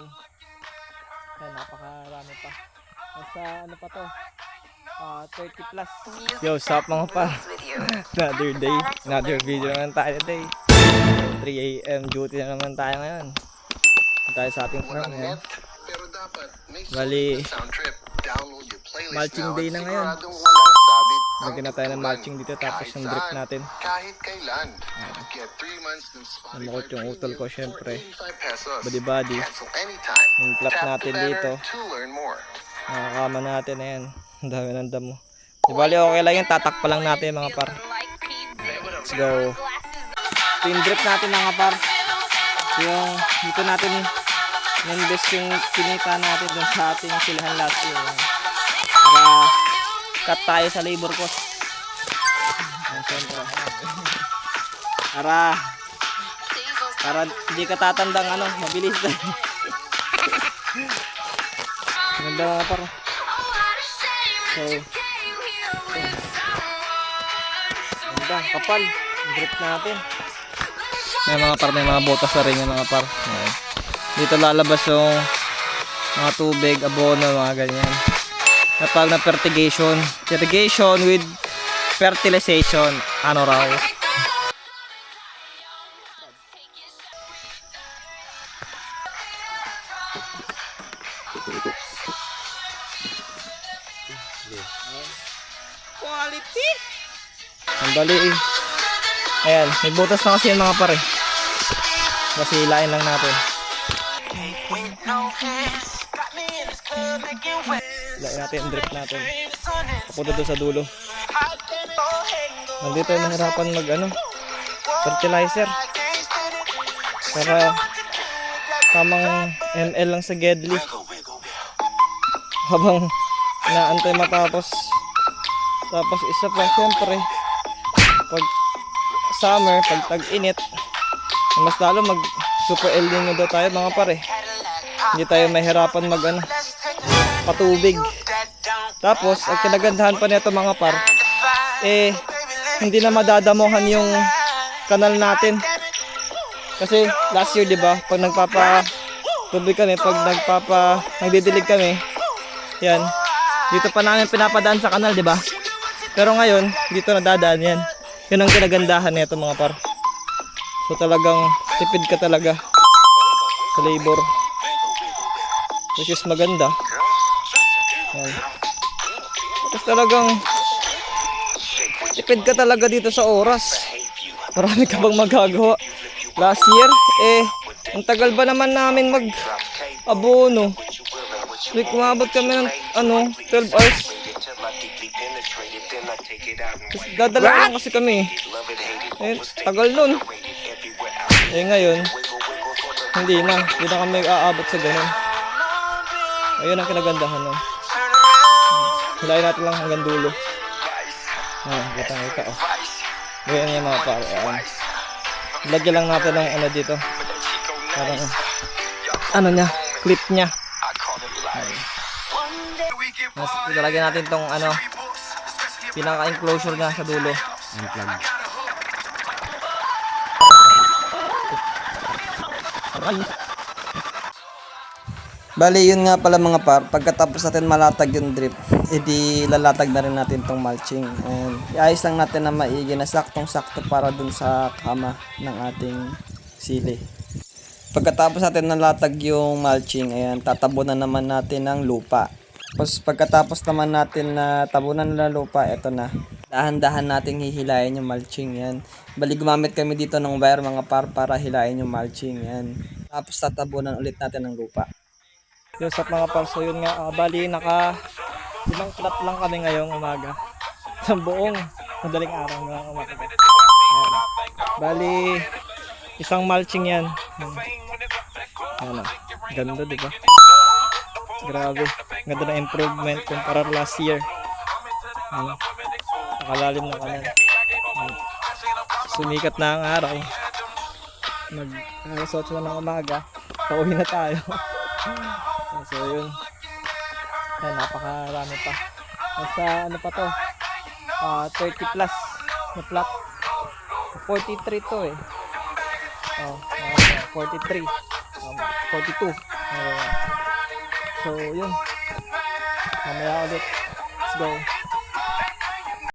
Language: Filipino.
yun. Ayan, napakarami pa. Nasa ano pa to? 30 plus. Yo, sup mga pa? Another day, another video naman tayo today. 3 AM duty na naman tayo ngayon. Tayo sa ating farm ngayon. Bali, mulching day na ngayon. Lagyan na tayo ng mulching dito tapos yung drip natin. Namukot yung utol ko syempre. Body body. Yung plot natin dito. Nakakama natin na yan. Ang dami ng damo. Di bali okay lang yan. Tatakpa lang natin mga par. Let's go. Ito yung drip natin mga par. Yung dito natin invest yung kinita natin dun sa ating silahan last year. Para cut tayo sa labor cost. Para hindi ka tatandang ano, mabilis. Ganda mga par. So, ganda, kapal. Drip natin. May mga par, may mga botas na rin yung mga par. Dito lalabas yung mga tubig, abono, mga ganyan. Napag na fertigation. Irrigation with fertilization. Ano raw? Quality! Sandali eh. Ayan, may butas na kasi yan mga pare. Kasi hilain lang natin. Hilain natin yung drip natin. Papunta doon sa dulo. Nandito yung nahirapan mag ano, fertilizer. Para tamang ml lang sa Gedli. Habang inaantay matapos. Tapos isa pa syempre pag summer, pag tag-init, mas lalo mag super El Nino daw tayo mga pare. Hindi tayo mahirapan mag ano, patubig. Tapos ang kinagandahan pa nito mga par, hindi na madadamuhan yung kanal natin. Kasi last year 'di ba, pag nagpapa-tubig kami, pag nagdidilig kami, yan. Dito pa namin pinapadaan sa kanal, 'di ba? Pero ngayon, dito nadadaan yan. Yun ang kinagandahan nito mga par. So talagang tipid ka talaga sa labor. Which is maganda. Yan. Tapos talagang tipid ka talaga dito sa oras. Marami ka bang magagawa. Last year, ang tagal ba naman namin mag-abono. Like, umabot kami ng 12 hours. Dadala lang kasi kami. Tagal nun. Ngayon, hindi na kami aabot sa ganun. Ayun ang kinagandahan nun. Hilayin natin lang hanggang dulo. Kita oh. Ganyan yung mga pare. Lagyan lang natin ng ano dito. Parang ano niya, clip niya. Ilalagyan natin tong ano, pinaka-enclosure na sa dulo. Unplug. Bali yun nga pala mga par, pagkatapos natin malatag yung drip, edi lalatag na rin natin tong mulching. And iayos lang natin na maigi na saktong-sakto para dun sa kama ng ating sili. Pagkatapos natin nalatag yung mulching, ayan, tatabunan naman natin ng lupa. Tapos pagkatapos naman natin na tabunan ng lupa, eto na. Dahan-dahan nating hihilayin yung mulching, yan. Bali gumamit kami dito ng wire mga par para hilayin yung mulching, yan. Tapos tatabunan ulit natin ng lupa. Yung sa mga par, so yun nga, bali ibang plat lang kami ngayong umaga. Sa buong madaling araw ng umaga. Yan. Bali isang mulching yan. Ano, ganda diba? Grabe, ganda na improvement kumpara last year. Nakalalim na kanal. Sumikat na ang araw. Alas 8 na ng umaga. Pauwi na tayo. So yun. Ayan, napakarami pa. Nasa ano pa to? 30 plus na plot. 43 to eh. 43. 42. Ayan. So, yun. Mamaya ulit. Let's go.